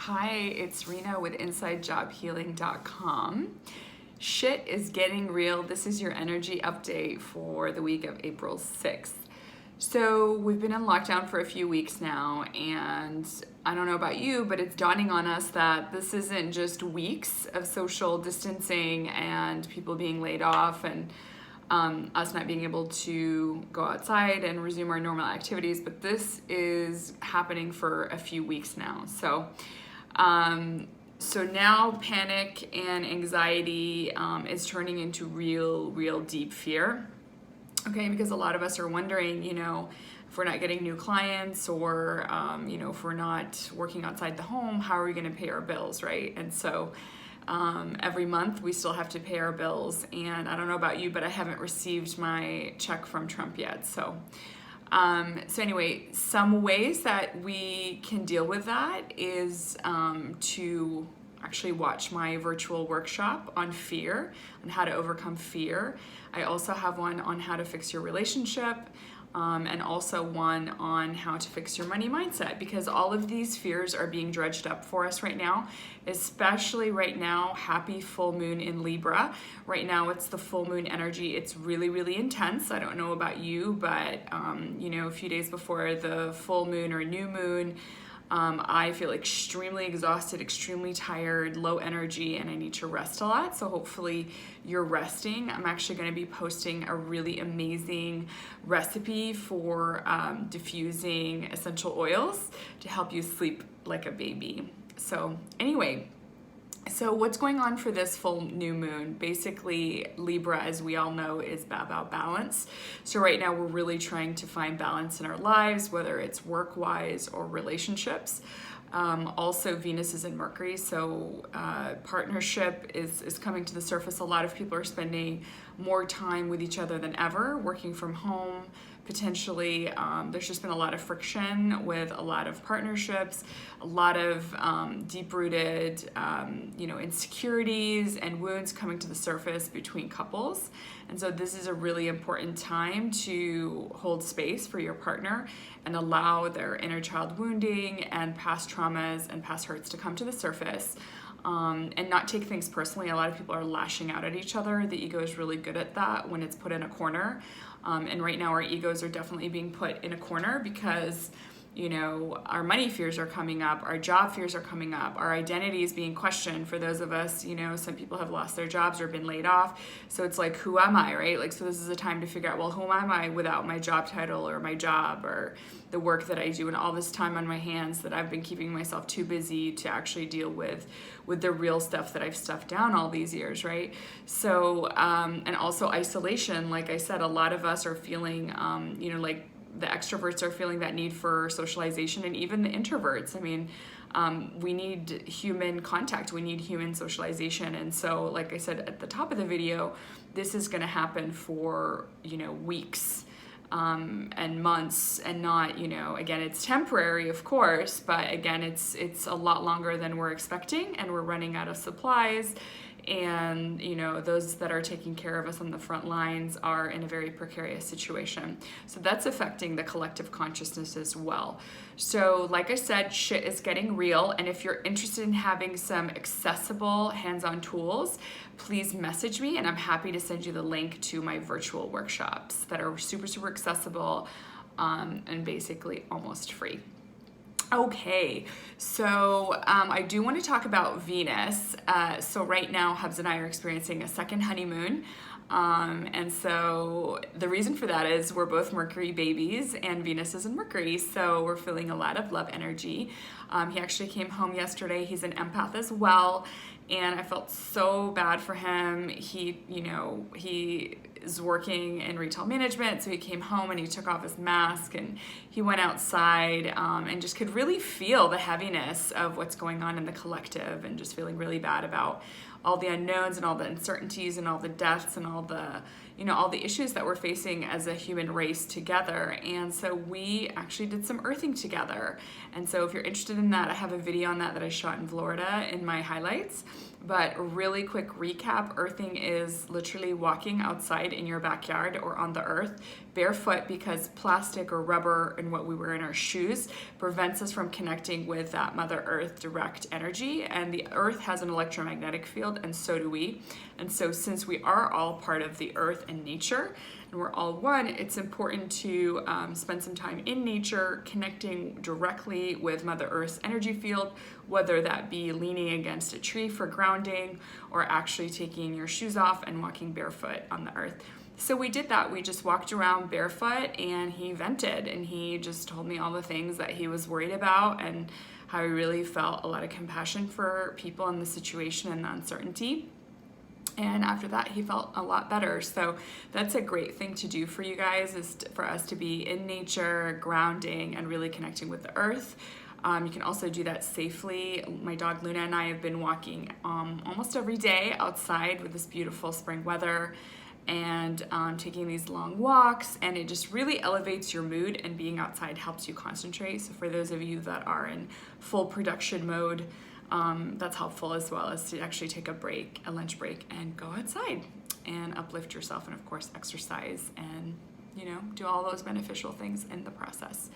Hi, it's Rena with InsideJobHealing.com. Shit is getting real. This is your energy update for the week of April 6th. So we've been in lockdown for a few weeks now, and I don't know about you, but it's dawning on us that this isn't just weeks of social distancing and people being laid off and us not being able to go outside and resume our normal activities, but this is happening for a few weeks now. So now panic and anxiety is turning into real deep fear. Okay, because a lot of us are wondering, if we're not getting new clients or, if we're not working outside the home, how are we going to pay our bills, right? And so every month we still have to pay our bills. And I don't know about you, but I haven't received my check from Trump yet. So anyway, some ways that we can deal with that is to actually watch my virtual workshop on fear, on how to overcome fear. I also have one on how to fix your relationship, and also one on how to fix your money mindset, because all of these fears are being dredged up for us right now, especially right now. Happy full moon in Libra. Right now it's the full moon energy. It's really intense. I don't know about you, but a few days before the full moon or new moon, I feel extremely exhausted, extremely tired, low energy, and I need to rest a lot. So hopefully you're resting. I'm actually going to be posting a really amazing recipe for diffusing essential oils to help you sleep like a baby. So anyway, so what's going on for this full new moon? Basically, Libra, as we all know, is about balance. So right now we're really trying to find balance in our lives, whether it's work-wise or relationships. Also, Venus is in Mercury, so partnership is coming to the surface. A lot of people are spending more time with each other than ever, working from home. Potentially, there's just been a lot of friction with a lot of partnerships, a lot of deep-rooted, insecurities and wounds coming to the surface between couples. And so this is a really important time to hold space for your partner and allow their inner child wounding and past traumas and past hurts to come to the surface. And not take things personally. A lot of people are lashing out at each other. The ego is really good at that when it's put in a corner. And right now our egos are definitely being put in a corner because, our money fears are coming up, our job fears are coming up, our identity is being questioned for those of us, some people have lost their jobs or been laid off. So it's like, who am I, right? So this is a time to figure out, well, who am I without my job title or my job or the work that I do and all this time on my hands that I've been keeping myself too busy to actually deal with the real stuff that I've stuffed down all these years, right? So, and also isolation. Like I said, a lot of us are feeling, the extroverts are feeling that need for socialization, and even the introverts. We need human contact. We need human socialization. And so, like I said at the top of the video, this is going to happen for, weeks and months, and not, again, it's temporary, of course, but again, it's a lot longer than we're expecting, and we're running out of supplies. And those that are taking care of us on the front lines are in a very precarious situation. So that's affecting the collective consciousness as well. So like I said, shit is getting real. And if you're interested in having some accessible hands-on tools, please message me, and I'm happy to send you the link to my virtual workshops that are super accessible, and basically almost free. Okay, so I do want to talk about Venus. So right now, Hubs and I are experiencing a second honeymoon. And so the reason for that is we're both Mercury babies, and Venus is in Mercury. So we're feeling a lot of love energy. He actually came home yesterday. He's an empath as well. And I felt so bad for him. He is working in retail management, so he came home and he took off his mask and he went outside, and just could really feel the heaviness of what's going on in the collective, and just feeling really bad about all the unknowns and all the uncertainties and all the deaths and all the all the issues that we're facing as a human race together. And so we actually did some earthing together. And so if you're interested in that, I have a video on that I shot in Florida in my highlights. But a really quick recap, earthing is literally walking outside in your backyard or on the earth barefoot, because plastic or rubber and what we wear in our shoes prevents us from connecting with that Mother Earth direct energy. And the earth has an electromagnetic field, and so do we. And so since we are all part of the earth and nature, and we're all one, it's important to spend some time in nature, connecting directly with Mother Earth's energy field, whether that be leaning against a tree for grounding or actually taking your shoes off and walking barefoot on the earth. So we did that. We just walked around barefoot, and he vented, and he just told me all the things that he was worried about and how he really felt a lot of compassion for people in the situation and the uncertainty. And after that, he felt a lot better. So that's a great thing to do for you guys, is for us to be in nature, grounding, and really connecting with the earth. You can also do that safely. My dog Luna and I have been walking almost every day outside with this beautiful spring weather, and taking these long walks, and it just really elevates your mood, and being outside helps you concentrate. So for those of you that are in full production mode, that's helpful, as well as to actually take a break, a lunch break, and go outside and uplift yourself, and of course exercise, and do all those beneficial things in the process.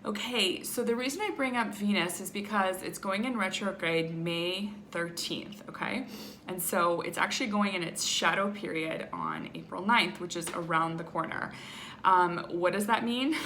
Okay, so the reason I bring up Venus is because it's going in retrograde May 13th, okay? And so it's actually going in its shadow period on April 9th, which is around the corner. What does that mean?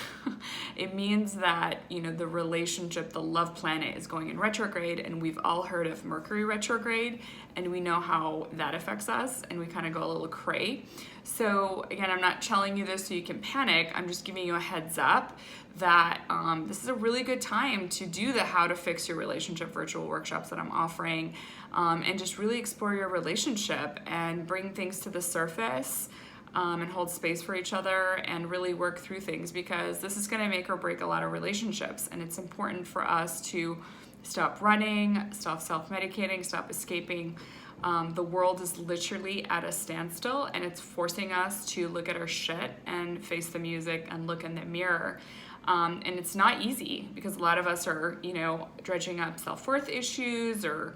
It means that, the relationship, the love planet is going in retrograde, and we've all heard of Mercury retrograde, and we know how that affects us, and we kind of go a little cray. So again, I'm not telling you this so you can panic. I'm just giving you a heads up that this is a really good time to do the How to Fix Your Relationship virtual workshops that I'm offering, and just really explore your relationship and bring things to the surface, and hold space for each other, and really work through things, because this is going to make or break a lot of relationships. And it's important for us to stop running, stop self-medicating, stop escaping. The world is literally at a standstill, and it's forcing us to look at our shit and face the music and look in the mirror. And it's not easy, because a lot of us are, dredging up self-worth issues, or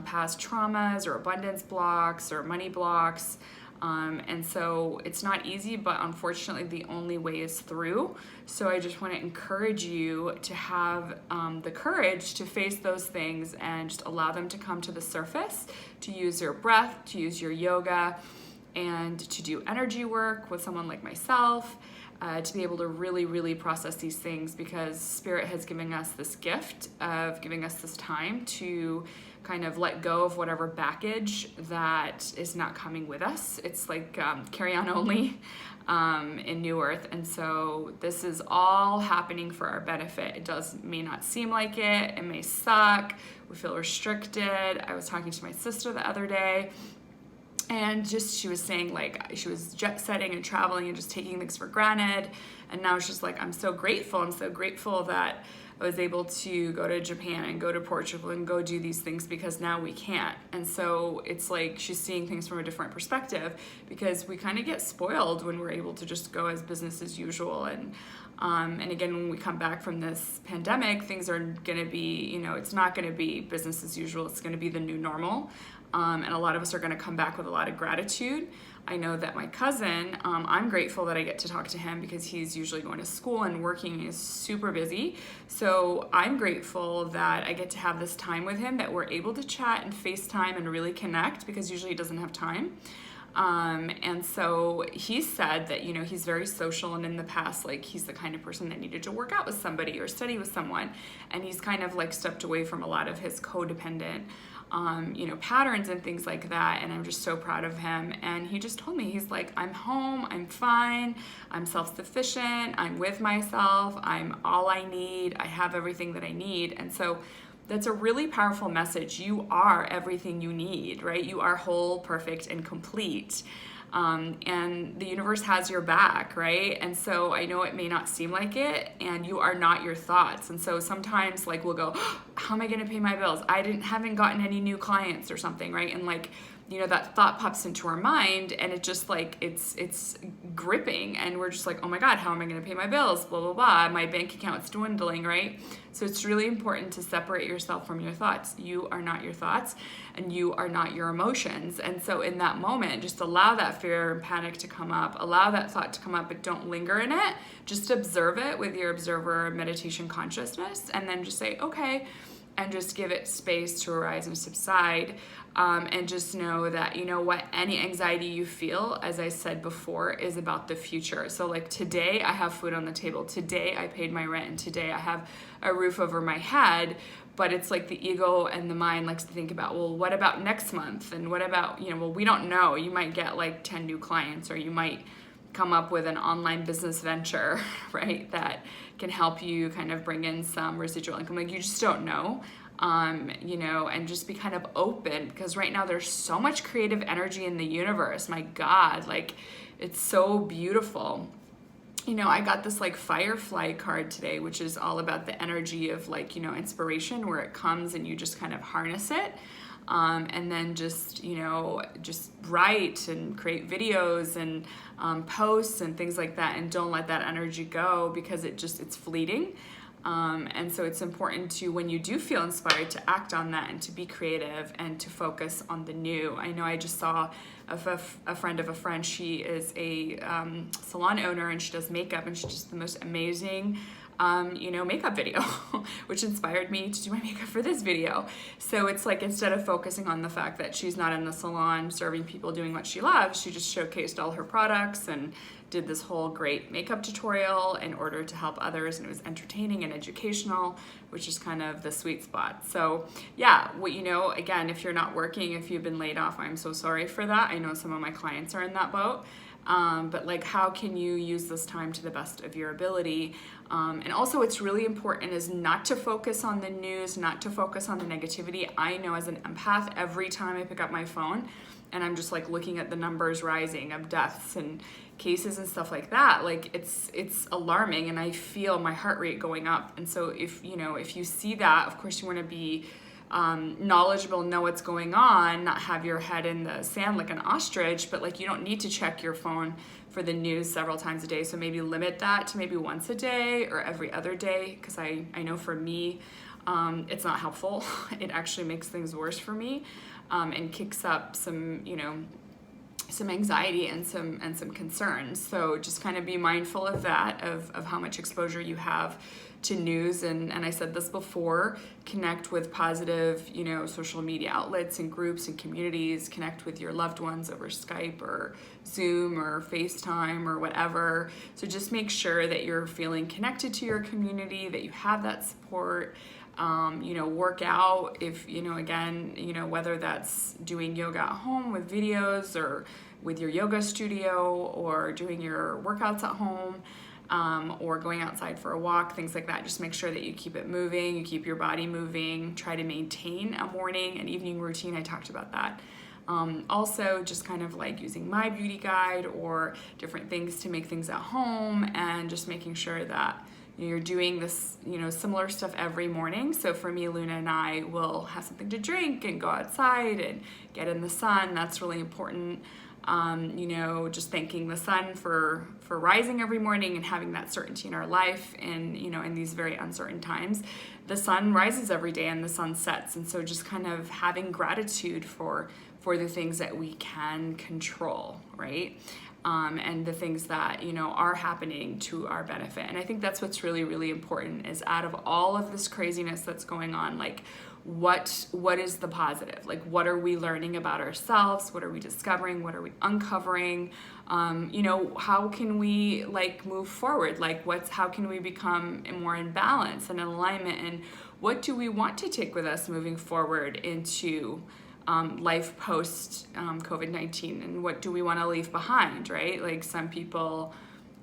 past traumas, or abundance blocks, or money blocks. And so it's not easy, but unfortunately the only way is through. So I just want to encourage you to have the courage to face those things, and just allow them to come to the surface, to use your breath, to use your yoga, and to do energy work with someone like myself, to be able to really, really process these things, because Spirit has given us this gift of giving us this time to kind of let go of whatever baggage that is not coming with us. It's like carry on only in New Earth. And so this is all happening for our benefit. It may not seem like it. It may suck. We feel restricted. I was talking to my sister the other day, and she was saying, like, she was jet setting and traveling and just taking things for granted. And now she's like, I'm so grateful. I'm so grateful that I was able to go to Japan and go to Portugal and go do these things, because now we can't. And so it's like she's seeing things from a different perspective, because we kind of get spoiled when we're able to just go as business as usual. And again, when we come back from this pandemic, things are going to be, it's not going to be business as usual. It's going to be the new normal. And a lot of us are going to come back with a lot of gratitude. I know that my cousin, I'm grateful that I get to talk to him, because he's usually going to school and working. He's super busy. So I'm grateful that I get to have this time with him, that we're able to chat and FaceTime and really connect, because usually he doesn't have time. And so he said that, he's very social, and in the past, like, he's the kind of person that needed to work out with somebody or study with someone. And he's kind of like stepped away from a lot of his codependent patterns and things like that. And I'm just so proud of him. And he just told me, he's like, I'm home, I'm fine, I'm self-sufficient, I'm with myself, I'm all I need, I have everything that I need. And so that's a really powerful message. You are everything you need, right? You are whole, perfect, and complete. And the universe has your back, right? And so I know it may not seem like it, and you are not your thoughts. And so sometimes, like, we'll go, how am I going to pay my bills? Haven't gotten any new clients or something, right? And like, that thought pops into our mind, and it just like it's gripping, and we're just like, oh my God, how am I going to pay my bills? Blah blah blah. My bank account's dwindling, right? So it's really important to separate yourself from your thoughts. You are not your thoughts, and you are not your emotions. And so in that moment, just allow that fear and panic to come up. Allow that thought to come up, but don't linger in it. Just observe it with your observer meditation consciousness, and then just say, okay, and just give it space to arise and subside. And just know that, what, any anxiety you feel, as I said before, is about the future. So like today I have food on the table. Today I paid my rent, and today I have a roof over my head. But it's like the ego and the mind likes to think about, well, what about next month? And what about, well, we don't know. You might get like 10 new clients, or you might come up with an online business venture, right, that can help you kind of bring in some residual income. Like, you just don't know. And just be kind of open, because right now there's so much creative energy in the universe. My God, like, it's so beautiful. I got this like Firefly card today, which is all about the energy of like, inspiration, where it comes and you just kind of harness it. And then just write and create videos and posts and things like that. And don't let that energy go, because it's fleeting. And so it's important to, when you do feel inspired, to act on that and to be creative and to focus on the new. I know I just saw a friend of a friend. She is a salon owner, and she does makeup, and she does the most amazing makeup video, which inspired me to do my makeup for this video. So it's like, instead of focusing on the fact that she's not in the salon serving people doing what she loves, she just showcased all her products and did this whole great makeup tutorial in order to help others, and it was entertaining and educational, which is kind of the sweet spot. So yeah, again, if you're not working, if you've been laid off, I'm so sorry for that. I know some of my clients are in that boat. But like, how can you use this time to the best of your ability? And also, what's really important is not to focus on the news, not to focus on the negativity. I know as an empath, every time I pick up my phone and I'm just like looking at the numbers rising of deaths and cases and stuff like that, like it's alarming, and I feel my heart rate going up. And so if you see that, of course you want to be knowledgeable, know what's going on, not have your head in the sand like an ostrich, but like, you don't need to check your phone for the news several times a day. So maybe limit that to maybe once a day or every other day, because I know for me, it's not helpful. It actually makes things worse for me, and kicks up some anxiety and some concerns. So just kind of be mindful of that, of how much exposure you have to news. And I said this before, connect with positive, social media outlets and groups and communities. Connect with your loved ones over Skype or Zoom or FaceTime or whatever. So just make sure that you're feeling connected to your community, that you have that support. Work out if, again, whether that's doing yoga at home with videos, or with your yoga studio, or doing your workouts at home, or going outside for a walk, things like that. Just make sure that you keep it moving, you keep your body moving. Try to maintain a morning and evening routine. I talked about that. Also, just kind of like using my beauty guide or different things to make things at home, and just making sure that you're doing this, similar stuff every morning. So for me, Luna and I will have something to drink and go outside and get in the sun. That's really important. Just thanking the sun for rising every morning and having that certainty in our life. And, in these very uncertain times, the sun rises every day and the sun sets. And so just kind of having gratitude for the things that we can control, right? And the things that, are happening to our benefit. And I think that's what's really, really important, is out of all of this craziness that's going on, like, what is the positive? Like, what are we learning about ourselves? What are we discovering? What are we uncovering? How can we move forward? How can we become more in balance and in alignment? And what do we want to take with us moving forward into life post COVID-19, and what do we want to leave behind, right? Like, some people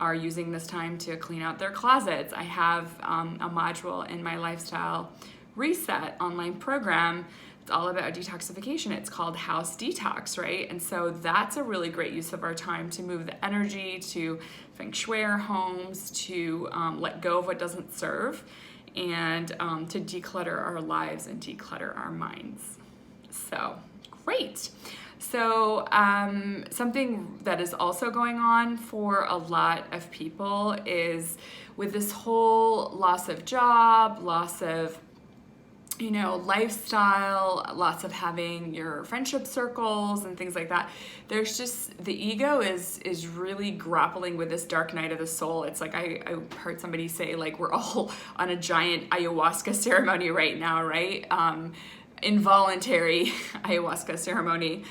are using this time to clean out their closets. I have a module in my Lifestyle Reset online program. It's all about detoxification. It's called House Detox, right? And so that's a really great use of our time to move the energy, to feng shui our homes, to let go of what doesn't serve, and to declutter our lives and declutter our minds. So Great. So something that is also going on for a lot of people is with this whole loss of job, loss of lifestyle, lots of having your friendship circles and things like that. There's just, the ego is really grappling with this dark night of the soul. It's like, I heard somebody say, like, we're all on a giant ayahuasca ceremony right now, right? Involuntary ayahuasca ceremony,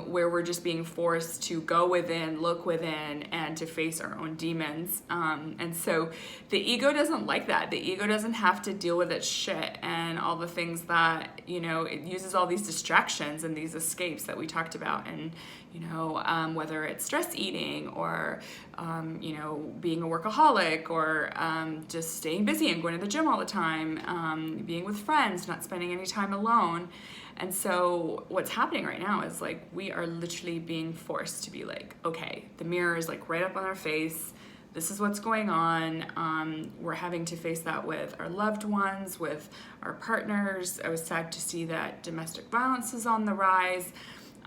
where we're just being forced to go within, look within, and to face our own demons. And so the ego doesn't like that. The ego doesn't have to deal with its shit and all the things that, it uses all these distractions and these escapes that we talked about. And, whether it's stress eating or, being a workaholic or just staying busy and going to the gym all the time, being with friends, not spending any time alone. And so what's happening right now is like, we are literally being forced to be like, okay, the mirror is like right up on our face. This is what's going on. We're having to face that with our loved ones, with our partners. I was sad to see that domestic violence is on the rise.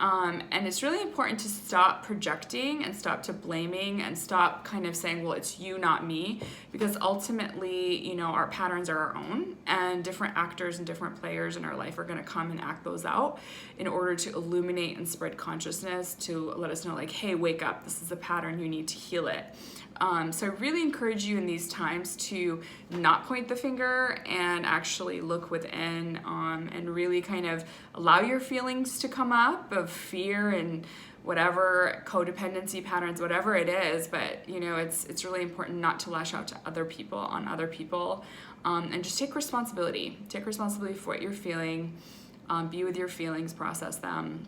And it's really important to stop projecting and stop to blaming and stop kind of saying, well, it's you, not me, because ultimately, our patterns are our own, and different actors and different players in our life are going to come and act those out in order to illuminate and spread consciousness to let us know, like, hey, wake up, this is a pattern, you need to heal it. So I really encourage you in these times to not point the finger and actually look within, and really kind of allow your feelings to come up of fear and whatever codependency patterns, whatever it is. But it's really important not to lash out to other people on other people, and just take responsibility. Take responsibility for what you're feeling. Be with your feelings, process them,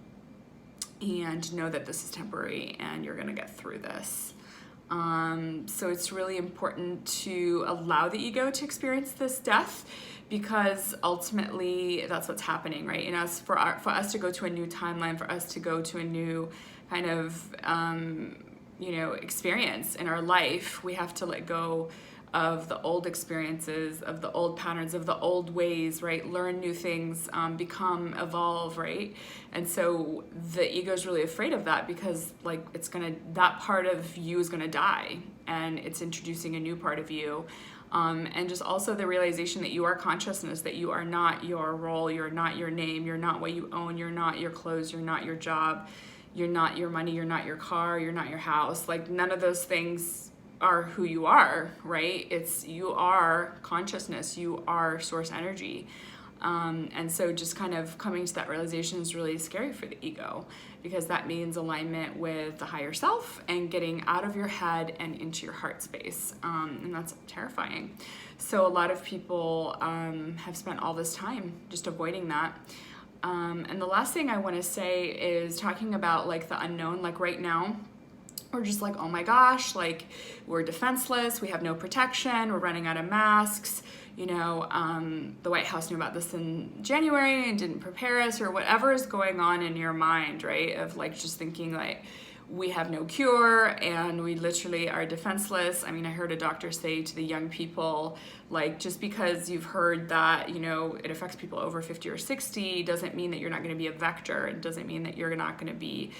and know that this is temporary and you're gonna get through this. So it's really important to allow the ego to experience this death, because ultimately that's what's happening, right? For us to go to a new timeline, for us to go to a new kind of, experience in our life, we have to let go of the old experiences, of the old patterns, of the old ways, right? Learn new things, evolve, right? And so the ego is really afraid of that, because like that part of you is gonna die, and it's introducing a new part of you. And just also the realization that you are consciousness, that you are not your role, you're not your name, you're not what you own, you're not your clothes, you're not your job, you're not your money, you're not your car, you're not your house. Like, none of those things are who you are, right? You are consciousness, you are source energy. And so just kind of coming to that realization is really scary for the ego, because that means alignment with the higher self and getting out of your head and into your heart space. And that's terrifying. So a lot of people have spent all this time just avoiding that. And the last thing I want to say is talking about like the unknown. Like right now, we're just like, oh my gosh, like we're defenseless, we have no protection, we're running out of masks. The White House knew about this in January and didn't prepare us, or whatever is going on in your mind, right? Of like just thinking like we have no cure and we literally are defenseless. I mean, I heard a doctor say to the young people, like, just because you've heard that, it affects people over 50 or 60 doesn't mean that you're not going to be a vector. It doesn't mean that you're not going to be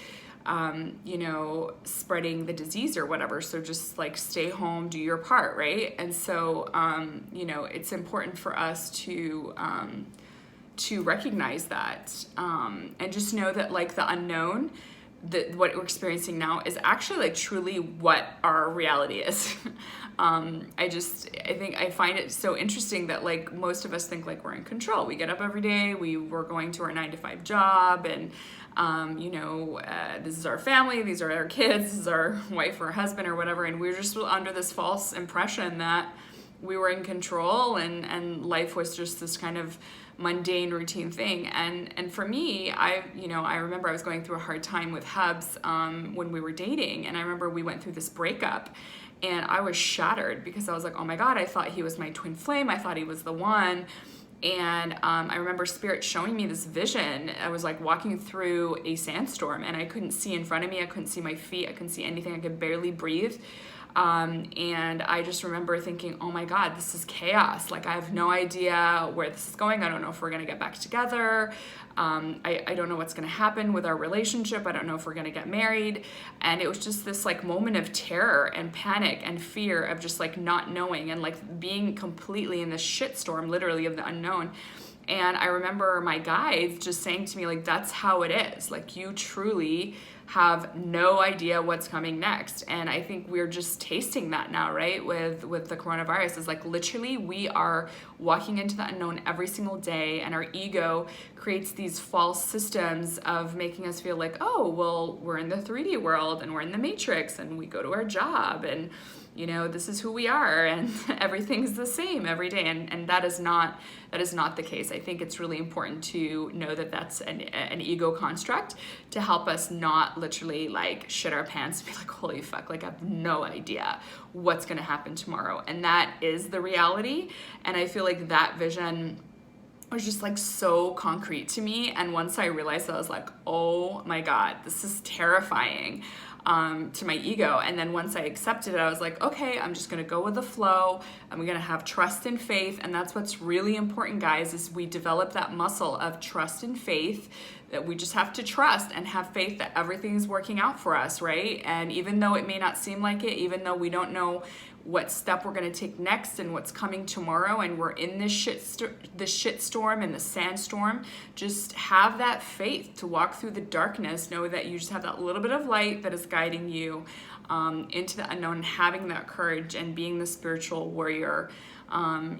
spreading the disease or whatever. So just like stay home, do your part, right? And so, it's important for us to recognize that, and just know that like the unknown, that what we're experiencing now is actually like truly what our reality is. I find it so interesting that like most of us think like we're in control. We get up every day, we're going to our 9-to-5 job, and this is our family, these are our kids, this is our wife or husband or whatever, and we're just under this false impression that we were in control and life was just this kind of mundane routine thing. And for me, I remember I was going through a hard time with Hubs when we were dating, and I remember we went through this breakup, and I was shattered because I was like, oh my God, I thought he was my twin flame, I thought he was the one. And I remember Spirit showing me this vision. I was like walking through a sandstorm, and I couldn't see in front of me, I couldn't see my feet, I couldn't see anything, I could barely breathe. And I just remember thinking, oh my God, this is chaos. Like, I have no idea where this is going. I don't know if we're going to get back together. I don't know what's going to happen with our relationship. I don't know if we're going to get married. And it was just this like moment of terror and panic and fear of just like not knowing and like being completely in this shitstorm, literally, of the unknown. And I remember my guides just saying to me, like, that's how it is. Like, you truly have no idea what's coming next. And I think we're just tasting that now, right? With the coronavirus, is like literally we are walking into the unknown every single day, and our ego creates these false systems of making us feel like, oh, well, we're in the 3D world and we're in the matrix and we go to our job and you know, this is who we are and everything's the same every day. And that is not the case. I think it's really important to know that that's an ego construct to help us not literally like shit our pants and be like, holy fuck, like I have no idea what's gonna happen tomorrow. And that is the reality. And I feel like that vision was just like so concrete to me. And once I realized that, I was like, oh my God, this is terrifying. To my ego. And then once I accepted it, I was like, okay, I'm just gonna go with the flow. I'm gonna have trust and faith. And that's what's really important, guys, is we develop that muscle of trust and faith, that we just have to trust and have faith that everything's working out for us, right? And even though it may not seem like it, even though we don't know what step we're going to take next and what's coming tomorrow, and we're in this shitstorm and the sandstorm, just have that faith to walk through the darkness. Know that you just have that little bit of light that is guiding you into the unknown, and having that courage and being the spiritual warrior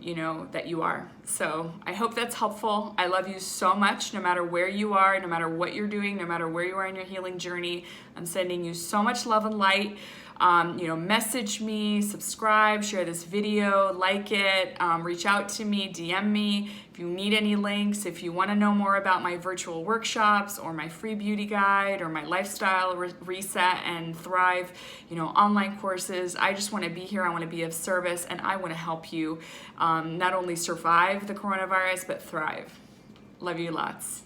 you know, that you are. So I hope that's helpful. I love you so much, no matter where you are, no matter what you're doing, no matter where you are in your healing journey. I'm sending you so much love and light. You know, message me, subscribe, share this video, like it, reach out to me, DM me if you need any links, if you want to know more about my virtual workshops or my free beauty guide or my lifestyle reset and thrive, you know, online courses. I just want to be here. I want to be of service, and I want to help you not only survive the coronavirus, but thrive. Love you lots.